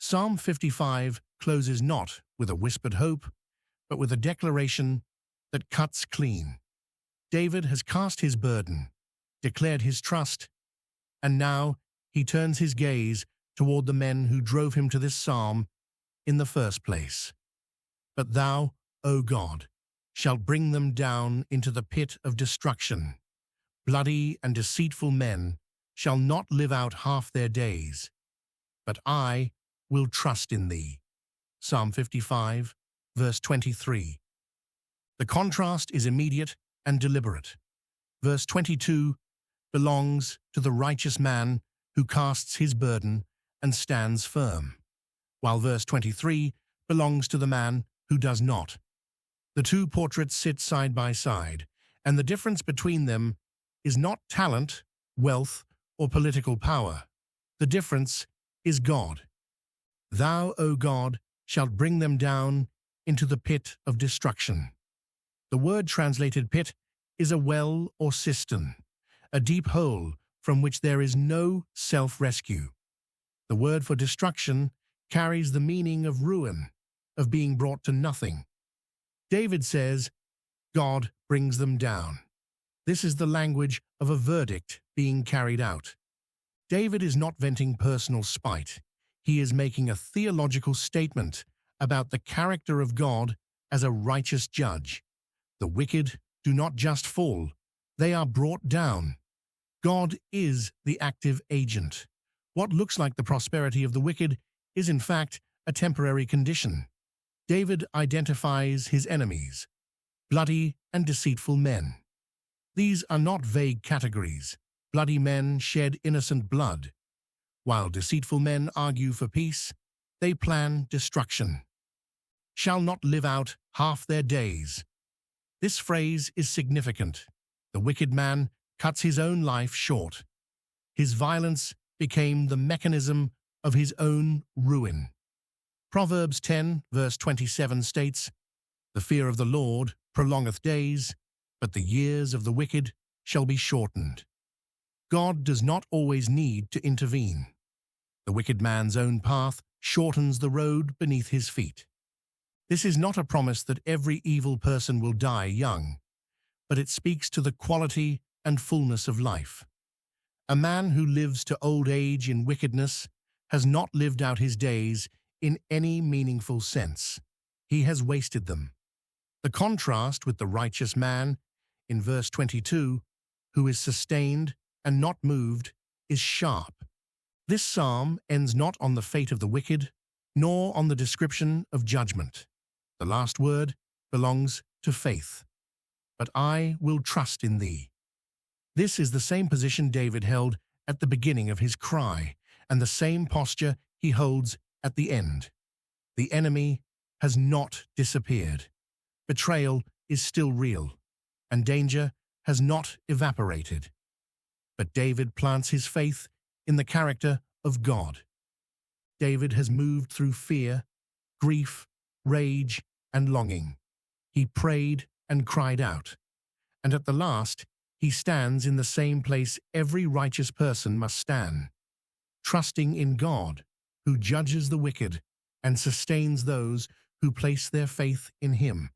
Psalm 55 closes not with a whispered hope, but with a declaration that cuts clean. David has cast his burden, declared his trust, and now he turns his gaze toward the men who drove him to this psalm in the first place. But thou, O God, shalt bring them down into the pit of destruction. Bloody and deceitful men shall not live out half their days. But I will trust in thee. Psalm 55, verse 23. The contrast is immediate and deliberate. Verse 22 belongs to the righteous man who casts his burden and stands firm, while verse 23 belongs to the man who does not. The two portraits sit side by side, and the difference between them is not talent, wealth, or political power. The difference is God. Thou, O God, shalt bring them down into the pit of destruction. The word translated pit is a well or cistern, a deep hole from which there is no self-rescue. The word for destruction carries the meaning of ruin, of being brought to nothing. David says, God brings them down. This is the language of a verdict being carried out. David is not venting personal spite. He is making a theological statement about the character of God as a righteous judge. The wicked do not just fall, they are brought down. God is the active agent. What looks like the prosperity of the wicked is in fact a temporary condition. David identifies his enemies, bloody and deceitful men. These are not vague categories. Bloody men shed innocent blood. While deceitful men argue for peace, they plan destruction. Shall not live out half their days. This phrase is significant. The wicked man cuts his own life short. His violence became the mechanism of his own ruin. Proverbs 10, verse 27 states, The fear of the Lord prolongeth days, but the years of the wicked shall be shortened. God does not always need to intervene. The wicked man's own path shortens the road beneath his feet. This is not a promise that every evil person will die young, but it speaks to the quality and fullness of life. A man who lives to old age in wickedness has not lived out his days in any meaningful sense. He has wasted them. The contrast with the righteous man in verse 22, who is sustained and not moved, is sharp. This psalm ends not on the fate of the wicked, nor on the description of judgment. The last word belongs to faith. But I will trust in thee. This is the same position David held at the beginning of his cry, and the same posture he holds at the end. The enemy has not disappeared. Betrayal is still real, and danger has not evaporated. But David plants his faith in the character of God. David has moved through fear, grief, rage, and longing. He prayed and cried out, and at the last, he stands in the same place every righteous person must stand, trusting in God, who judges the wicked and sustains those who place their faith in him.